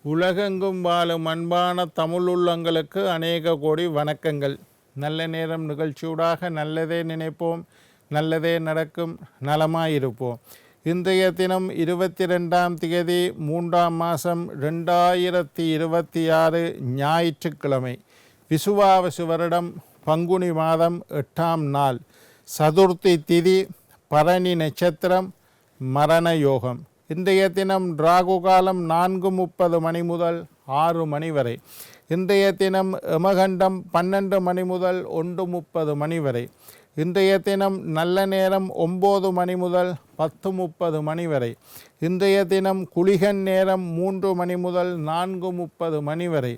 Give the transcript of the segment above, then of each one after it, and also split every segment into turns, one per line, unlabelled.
உலகெங்கும் வாழும் அன்பான தமிழுள்ளங்களுக்கு அநேக கோடி வணக்கங்கள். நல்ல நேரம் நிகழ்ச்சியூடாக நல்லதே நினைப்போம், நல்லதே நடக்கும், நலமாயிருப்போம். இன்றைய தினம் 22ஆம் தேதி 3ஆம் மாதம் 2026 ஞாயிற்றுக்கிழமை, விசுவாவசு வருடம் பங்குனி மாதம் 8ஆம் நாள், சதுர்த்தி திதி, பரணி நட்சத்திரம், மரண யோகம். இன்றைய தினம் ராகு காலம் 4:30 மணி முதல் 6 மணி வரை. இன்றைய தினம் யமகண்டம் 12 மணி முதல் 1:30 மணி வரை. இன்றைய தினம் நல்ல நேரம் 9 மணி முதல் 10:30 மணி வரை. இன்றைய தினம் குளிகன் நேரம் 3 மணி முதல் 4:30 மணி வரை.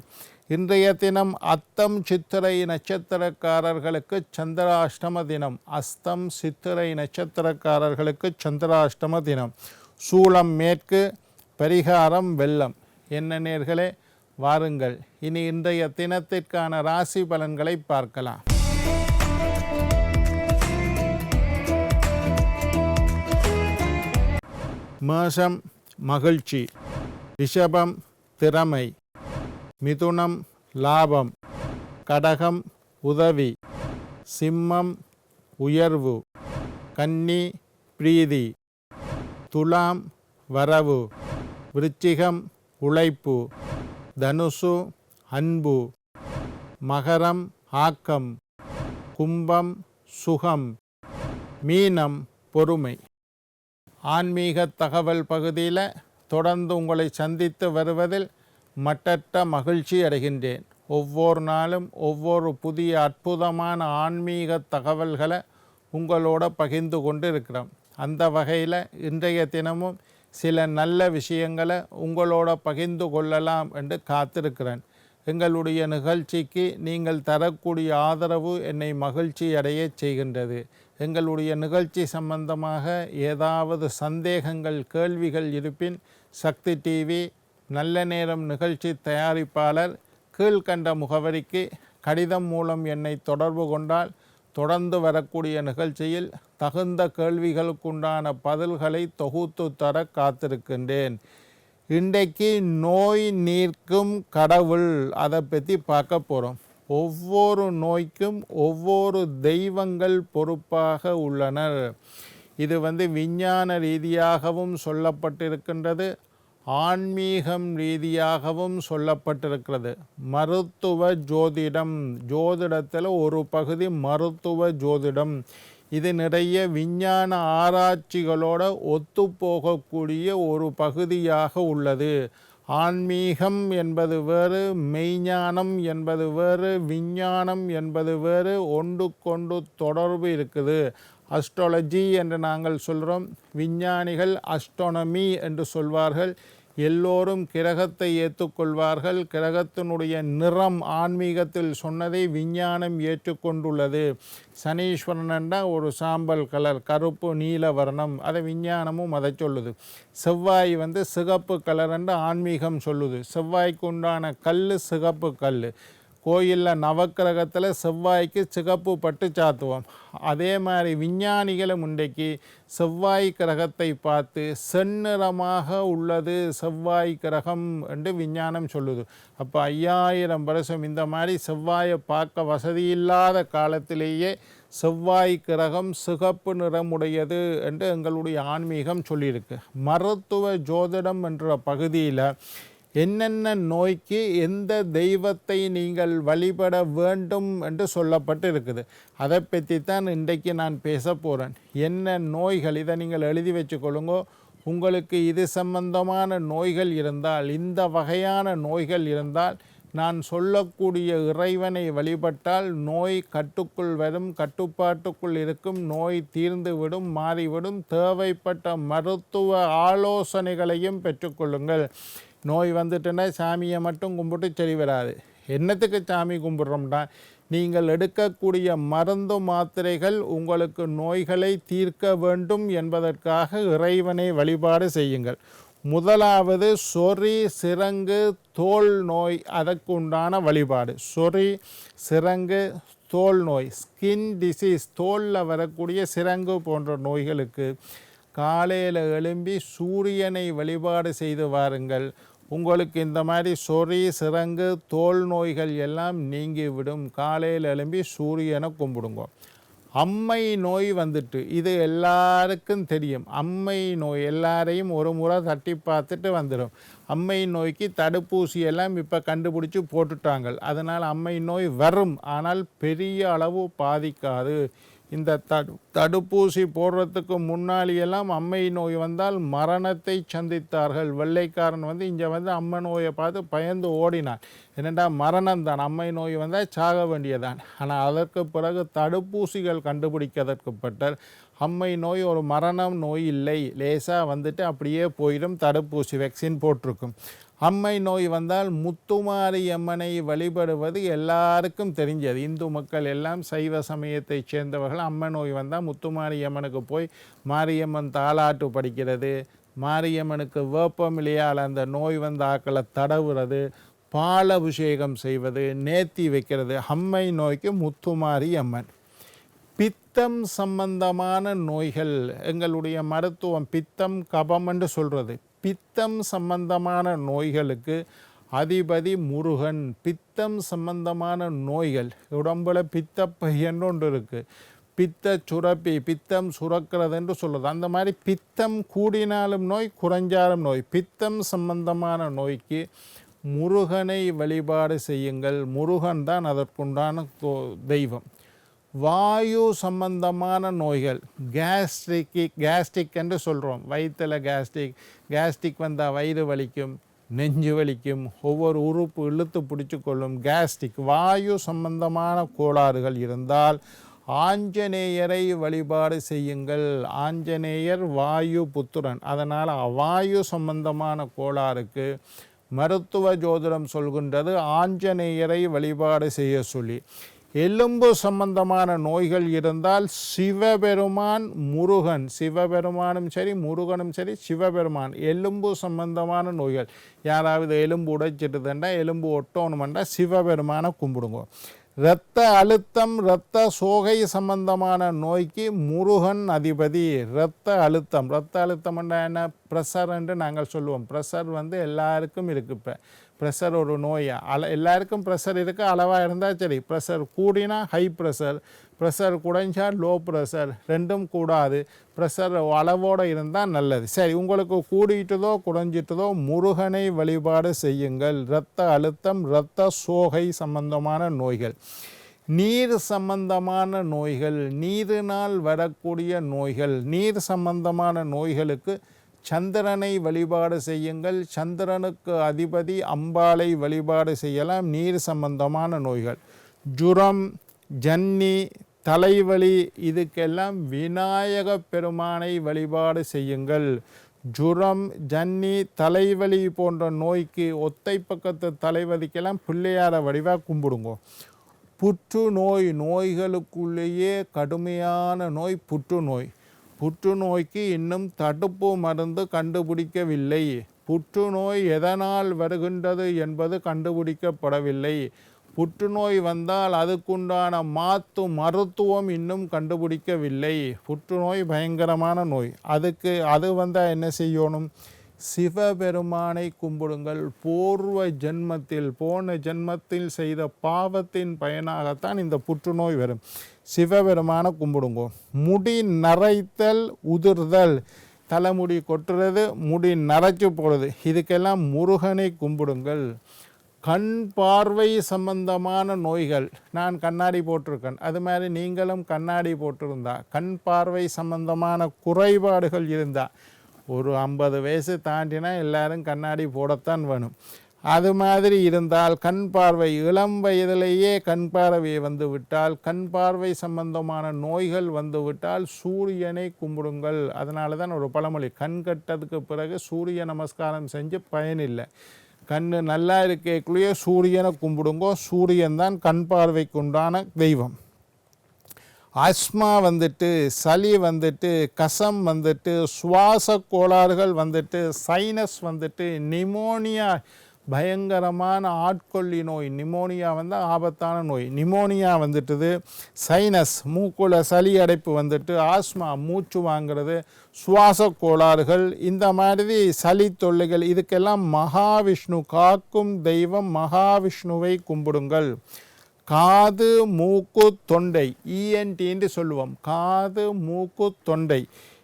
இன்றைய தினம் அத்தம் சித்திரை நட்சத்திரக்காரர்களுக்கு சந்திராஷ்டம தினம். அஸ்தம் சித்திரை நட்சத்திரக்காரர்களுக்கு சந்திராஷ்டம தினம். சூளம் மேற்கு, பரிகாரம் வெள்ளம். என்ன நேர்களே, வாருங்கள் இனி இன்றைய தினத்திற்கான ராசி பலன்களை பார்க்கலாம். மேஷம் மகிழ்ச்சி, ரிஷபம் திறமை, மிதுனம் லாபம், கடகம் உதவி, சிம்மம் உயர்வு, கன்னி பிரீதி, துலாம் வரவு, விருச்சிகம் உழைப்பு, தனுசு அன்பு, மகரம் ஆக்கம், கும்பம் சுகம், மீனம் பொறுமை. ஆன்மீக தகவல் பகுதியில் தொடர்ந்து உங்களை சந்தித்து வருவதில் மட்டற்ற மகிழ்ச்சி அடைகின்றேன். ஒவ்வொரு நாளும் ஒவ்வொரு புதிய அற்புதமான ஆன்மீக தகவல்களை உங்களோட பகிர்ந்து கொண்டு இருக்கிறோம். அந்த வகையில் இன்றைய தினமும் சில நல்ல விஷயங்களை உங்களோட பகிர்ந்து கொள்ளலாம் என்று காத்திருக்கிறேன். எங்களுடைய நிகழ்ச்சிக்கு நீங்கள் தரக்கூடிய ஆதரவு என்னை மகிழ்ச்சி அடைய செய்கின்றது. எங்களுடைய நிகழ்ச்சி சம்பந்தமாக ஏதாவது சந்தேகங்கள், கேள்விகள் இருப்பின் சக்தி டிவி நல்ல நேரம் நிகழ்ச்சி தயாரிப்பாளர் கீழ்கண்ட முகவரிக்கு கடிதம் மூலம் என்னை தொடர்பு கொண்டால் தொடர்ந்து வரக்கூடிய நிகழ்ச்சியில் தகுந்த கேள்விகளுக்குண்டான பதில்களை தொகுத்து தர காத்திருக்கின்றேன். இன்றைக்கு நோய் நீக்கும் கடவுள், அதை பற்றி பார்க்க போகிறோம். ஒவ்வொரு நோய்க்கும் ஒவ்வொரு தெய்வங்கள் பொறுப்பாக உள்ளனர். இது விஞ்ஞான ரீதியாகவும் சொல்லப்பட்டிருக்கின்றது, ஆன்மீகம் ரீதியாகவும் சொல்லப்பட்டிருக்கிறது. மருத்துவ ஜோதிடம், ஜோதிடத்தில் ஒரு பகுதி மருத்துவ ஜோதிடம். இது நிறைய விஞ்ஞான ஆராய்ச்சிகளோடு ஒத்துப்போகக்கூடிய ஒரு பகுதியாக உள்ளது. ஆன்மீகம் என்பது வேறு, மெய்ஞானம் என்பது வேறு, விஞ்ஞானம் என்பது வேறு, ஒன்றுக்கொண்டு தொடர்பு இருக்குது. அஸ்ட்ராலஜி என்று நாங்கள் சொல்கிறோம், விஞ்ஞானிகள் அஸ்ட்ரானமி என்று சொல்வார்கள். எல்லோரும் கிரகத்தை ஏற்றுக்கொள்வார்கள். கிரகத்தினுடைய நிறம் ஆன்மீகத்தில் சொன்னதை விஞ்ஞானம் ஏற்றுக்கொண்டுள்ளது. சனீஸ்வரன் என்றால் ஒரு சாம்பல் கலர், கருப்பு நீல வர்ணம், அதை விஞ்ஞானமும் அதை சொல்லுது. செவ்வாய் சிகப்பு கலர் என்று ஆன்மீகம் சொல்லுது. செவ்வாய்க்கு உண்டான கல் சிகப்பு கல். கோயிலில் நவக்கிரகத்தில் செவ்வாய்க்கு சிகப்பு பட்டு சாத்துவோம். அதே மாதிரி விஞ்ஞானிகளும் இன்றைக்கு செவ்வாய் கிரகத்தை பார்த்து செந்நிறமாக உள்ளது செவ்வாய் கிரகம் என்று விஞ்ஞானம் சொல்லுது. அப்போ 5000 வருஷம் இந்த மாதிரி செவ்வாயை பார்க்க வசதியில்லாத காலத்திலேயே செவ்வாய் கிரகம் சிகப்பு நிறமுடையது என்று எங்களுடைய ஆன்மீகம் சொல்லியிருக்கு. மருத்துவ ஜோதிடம் என்ற பகுதியில் என்னென்ன நோய்க்கு எந்த தெய்வத்தை நீங்கள் வழிபட வேண்டும் என்று சொல்லப்பட்டு இருக்குது. அதை பற்றி தான் இன்றைக்கு நான் பேச போகிறேன். என்ன நோய்கள், இதை நீங்கள் எழுதி வச்சுக்கொள்ளுங்க. உங்களுக்கு இது சம்பந்தமான நோய்கள் இருந்தால், இந்த வகையான நோய்கள் இருந்தால், நான் சொல்லக்கூடிய இறைவனை வழிபட்டால் நோய் கட்டுக்குள் வரும், கட்டுப்பாட்டுக்குள் இருக்கும், நோய் தீர்ந்துவிடும், மாறிவிடும். தேவைப்பட்ட மருத்துவ ஆலோசனைகளையும் பெற்றுக்கொள்ளுங்கள். நோய் வந்துட்டுன்னா சாமியை மட்டும் கும்பிட்டு சரி வராது. என்னத்துக்கு சாமி கும்பிட்றோம்னா, நீங்கள் எடுக்கக்கூடிய மருந்து மாத்திரைகள் உங்களுக்கு நோய்களை தீர்க்க வேண்டும் என்பதற்காக இறைவனை வழிபாடு செய்யுங்கள். முதலாவது சொறி, சிரங்கு, தோல் நோய், அதற்குண்டான வழிபாடு. சொறி, சிரங்கு, தோல் நோய், ஸ்கின் டிசீஸ், தோலில் வரக்கூடிய சிரங்கு போன்ற நோய்களுக்கு காலையில் எழும்பி சூரியனை வழிபாடு செய்து வாருங்கள். உங்களுக்கு இந்த மாதிரி சொறி சிரங்கு தோல் நோய்கள் எல்லாம் நீங்கிவிடும். காலையில் எழும்பி சூரியனை கும்பிடுங்க. அம்மை நோய் வந்துட்டு இது எல்லாருக்கும் தெரியும். அம்மை நோய் எல்லாரையும் ஒரு முறை தட்டி பார்த்துட்டு வந்துடும். அம்மை நோய்க்கு தடுப்பூசி எல்லாம் இப்போ கண்டுபிடிச்சி போட்டுட்டாங்க. அதனால் அம்மை நோய் வரும், ஆனால் பெரிய அளவு பாதிக்காது. இந்த தடுப்பூசி போடுறதுக்கு முன்னாடியெல்லாம் அம்மை நோய் வந்தால் மரணத்தை சந்தித்தார்கள். வெள்ளைக்காரன் வந்து இங்கே வந்து அம்மை நோயை பார்த்து பயந்து ஓடினான். என்னென்னா மரணம் தான், அம்மை நோய் வந்தால் சாக வேண்டியதான். ஆனால் அதற்கு பிறகு தடுப்பூசிகள் கண்டுபிடிக்கிறதுக்கு அம்மை நோய் ஒரு மரணம் நோய் இல்லை, லேசாக வந்துட்டு அப்படியே போயிடும். தடுப்பூசி வேக்சின் போட்டிருக்கும். அம்மை நோய் வந்தால் முத்துமாரி அம்மனை வழிபடுவது எல்லாருக்கும் தெரிஞ்சது. இந்து மக்கள் எல்லாம் சைவ சமயத்தை சேர்ந்தவர்கள். அம்மை நோய் வந்தால் முத்துமாரி அம்மனுக்கு போய் மாரியம்மன் தாலாட்டு படிக்கிறது, மாரியம்மனுக்கு வேப்பமிலையால் அந்த நோய் வந்த ஆக்களை தடவுறது, பால் அபிஷேகம் செய்வது, நேர்த்தி வைக்கிறது. அம்மை நோய்க்கு முத்துமாரி அம்மன். பித்தம் சம்பந்தமான நோய்கள் எங்களுடைய மருத்துவம் பித்தம் கபம் என்று சொல்கிறது. பித்தம் சம்பந்தமான நோய்களுக்கு அதிபதி முருகன். பித்தம் சம்பந்தமான நோய்கள் உடம்புல பித்தப்பையன்னு ஒன்று இருக்குது. பித்த சுரப்பி, பித்தம் சுரக்கிறது என்று சொல்லுது. அந்த மாதிரி பித்தம் கூடினாலும் நோய், குறைஞ்சாலும் நோய். பித்தம் சம்பந்தமான நோய்க்கு முருகனை வழிபாடு செய்யுங்கள். முருகன் தான் அதற்குண்டான தெய்வம். வாயு சம்பந்தமான நோய்கள், கேஸ்ட்ரிக் என்று சொல்கிறோம். வயிற்றில் கேஸ்ட்ரிக் வந்தால் வயிறு வலிக்கும், நெஞ்சு வலிக்கும், ஒவ்வொரு உறுப்பு இழுத்து பிடிச்சி கொள்ளும். கேஸ்ட்ரிக் வாயு சம்பந்தமான கோளாறுகள் இருந்தால் ஆஞ்சநேயரை வழிபாடு செய்யுங்கள். ஆஞ்சநேயர் வாயு புத்திரன். அதனால் வாயு சம்பந்தமான கோளாறுக்கு மருத்துவ ஜோதிடம் சொல்கின்றது ஆஞ்சநேயரை வழிபாடு செய்ய சொல்லி. எலும்பு சம்பந்தமான நோய்கள் இருந்தால் சிவபெருமான் முருகன், சிவபெருமானும் சரி முருகனும் சரி சிவபெருமான். எலும்பு சம்பந்தமான நோய்கள், யாராவது எலும்பு உடைச்சிட்டுதுண்டா எலும்பு ஒட்டணுமெண்டா சிவபெருமானை கும்பிடுங்க. இரத்த அழுத்தம் இரத்த சோகை சம்பந்தமான நோய்க்கு முருகன் அதிபதி. இரத்த அழுத்தம்னா என்ன? ப்ரெஷர் என்று நாங்கள் சொல்லுவோம். ப்ரெஷர் வந்து எல்லாருக்கும் இருக்குது. இப்போ ப்ரெஷர் ஒரு நோயா? எல்லாருக்கும் ப்ரெஷர் இருக்குது, அளவாக இருந்தால் சரி. ப்ரெஷர் கூடினா ஹை ப்ரெஷர், ப்ரெஷர் குறைஞ்சா லோ ப்ரெஷர், ரெண்டும் கூடாது. ப்ரெஷர் அளவோடு இருந்தால் நல்லது. சரி, உங்களுக்கு கூடிட்டதோ குறைஞ்சிட்டதோ முருகனை வழிபாடு செய்யுங்கள். இரத்த அழுத்தம் இரத்த சோகை சம்பந்தமான நோய்கள். நீர் சம்பந்தமான நோய்கள், நீரினால் வரக்கூடிய நோய்கள். நீர் சம்பந்தமான நோய்களுக்கு சந்திரனை வழிபாடு செய்யுங்கள். சந்திரனுக்கு அதிபதி அம்பாளை வழிபாடு செய்யலாம். நீர் சம்பந்தமான நோய்கள். ஜுரம், ஜன்னி, தலைவலி, இதுக்கெல்லாம் விநாயக பெருமானை வழிபாடு செய்யுங்கள். ஜுரம், ஜன்னி, தலைவலி போன்ற நோய்க்கு, ஒத்தை பக்கத்து தலைவலிக்கெல்லாம் பிள்ளையார வடிவாக கும்பிடுங்க. புற்றுநோய், நோய்களுக்குள்ளேயே கடுமையான நோய் புற்றுநோய். புற்றுநோய்க்கு இன்னும் தடுப்பு மருந்து கண்டுபிடிக்கவில்லை. புற்றுநோய் எதனால் வருகின்றது என்பது கண்டுபிடிக்கப்படவில்லை. புற்றுநோய் வந்தால் அதுக்குண்டான மருத்துவம் இன்னும் கண்டுபிடிக்கவில்லை. புற்றுநோய் பயங்கரமான நோய். அது வந்தால் என்ன செய்யணும்? சிவபெருமானை கும்பிடுங்கள். போன ஜென்மத்தில் செய்த பாவத்தின் பயனாகத்தான் இந்த புற்றுநோய் வரும். சிவபெருமானை கும்பிடுங்க. முடி நரைத்தல் உதிர்தல், தலைமுடி கொட்டுறது, முடி நரைச்சி போடுறது, இதுக்கெல்லாம் முருகனை கும்பிடுங்கள். கண் பார்வை சம்பந்தமான நோய்கள், நான் கண்ணாடி போட்டிருக்கேன், அது மாதிரி நீங்களும் கண்ணாடி போட்டிருந்தா, கண் பார்வை சம்பந்தமான குறைபாடுகள் இருந்தால், ஒரு 50 வயசு தாண்டினா எல்லாரும் கண்ணாடி போடத்தான் வேணும். அது மாதிரி இருந்தால், கண் பார்வை இளம் வயதிலேயே கண் பார்வை வந்துவிட்டால், கண் பார்வை சம்பந்தமான நோய்கள் வந்துவிட்டால் சூரியனை கும்பிடுங்கள். அதனால தான் ஒரு பழமொழி, கண் கட்டதுக்கு பிறகு சூரிய நமஸ்காரம் செஞ்சு பயனில்லை. கண் நல்லா இருக்கக்குள்ளேயே சூரியனை கும்பிடுங்கோ. சூரியன் தான் கண் பார்வைக்கு உண்டான தெய்வம். ஆஸ்மா வந்துட்டு, சளி வந்துட்டு, கசம் வந்துட்டு, சுவாச கோளாறுகள் வந்துட்டு, சைனஸ் வந்துட்டு, நிமோனியா பயங்கரமான ஆட்கொள்ளி நோய், நிமோனியா வந்தால் ஆபத்தான நோய். நிமோனியா வந்துட்டுது, சைனஸ் மூக்குல சளி அடைப்பு வந்துட்டு, ஆஸ்மா மூச்சு வாங்கிறது, சுவாச கோளாறுகள், இந்த மாதிரி சளி தொல்லைகள், இதுக்கெல்லாம் மகாவிஷ்ணு காக்கும் தெய்வம் மகாவிஷ்ணுவை கும்பிடுங்கள். காது மூக்கு தொண்டை, இஎன்டின்னு சொல்லுவோம், காது மூக்கு தொண்டை,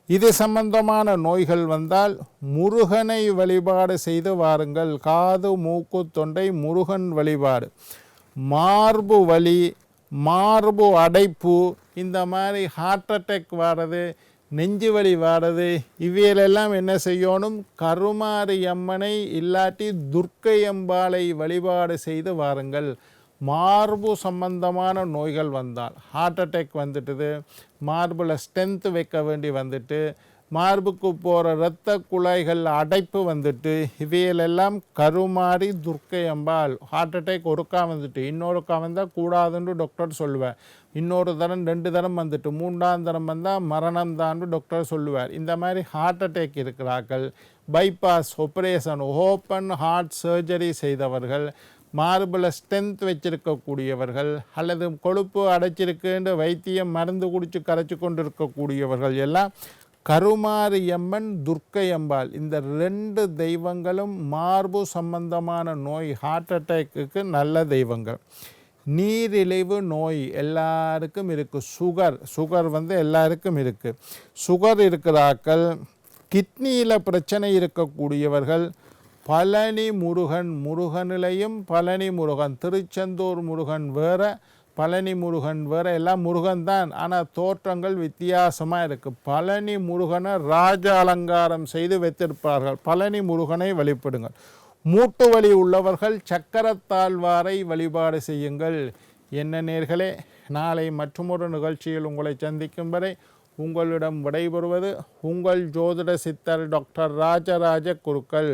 இது சம்பந்தமான நோய்கள் வந்தால் முருகனை வழிபாடு செய்து வாருங்கள். காது மூக்கு தொண்டை முருகன் வழிபாடு. மார்பு வலி, மார்பு அடைப்பு, இந்த மாதிரி ஹார்ட் அட்டாக் வாடுறது, நெஞ்சு வலி வாடுறது, இவையிலெல்லாம் என்ன செய்யணும்? கருமாரி அம்மனை இல்லாட்டி துர்க்கை அம்பாளை வழிபாடு செய்து வாருங்கள். மார்பு சம்பந்தமான நோய்கள் வந்தால், ஹார்ட் அட்டாக் வந்துட்டுது, மார்பில் ஸ்ட்ரென்த்து வைக்க வேண்டி வந்துட்டு, மார்புக்கு போகிற இரத்த குழாய்கள் அடைப்பு வந்துட்டு, இவையிலெல்லாம் கருமாரி துர்க்கை அம்பாள். ஹார்ட் அட்டாக் ஒருக்கா வந்துட்டு, இன்னொருக்கா வந்தால் கூடாதுன்னு டாக்டர் சொல்லுவார். இன்னொரு தரம் 2 தரம் வந்துட்டு, 3ஆம் தரம் வந்தால் மரணம் தான் டாக்டர் சொல்லுவார். இந்த மாதிரி ஹார்ட் அட்டாக் இருக்கிறார்கள், bypass operation open heart surgery செய்தவர்கள், மார்பில் ஸ்ட்ரென்த் வச்சிருக்கக்கூடியவர்கள், அல்லது கொழுப்பு அடைச்சிருக்குன்ற வைத்தியம் மருந்து குடித்து கரைச்சி கொண்டு இருக்கக்கூடியவர்கள் எல்லாம் கருமாரியம்மன் துர்க்கை அம்பாள், இந்த 2 தெய்வங்களும் மார்பு சம்பந்தமான நோய் ஹார்ட் அட்டாக்கு நல்ல தெய்வங்கள். நீரிழிவு நோய் எல்லாருக்கும் இருக்குது. சுகர் வந்து எல்லாருக்கும் இருக்குது. சுகர் இருக்கிறாக்கள், கிட்னியில் பிரச்சனை இருக்கக்கூடியவர்கள், பழனி முருகன், முருகனிலையும் பழனி முருகன், திருச்செந்தூர் முருகன் வேறு, பழனி முருகன் வேறு, எல்லாம் முருகன் தான், ஆனால் தோற்றங்கள் வித்தியாசமாக இருக்குது. பழனி முருகனை ராஜ அலங்காரம் செய்து வைத்திருப்பார்கள். பழனி முருகனை வழிபடுங்கள். மூட்டு வலி உள்ளவர்கள் சக்கரத்தாழ்வாரை வழிபாடு செய்யுங்கள். என்ன நேர்களே, நாளை மற்றொரு நிகழ்ச்சியில் உங்களை சந்திக்கும் வரை உங்களிடம் விடைபெறுவது உங்கள் ஜோதிட சித்தர் டாக்டர் ராஜராஜ குருக்கள்.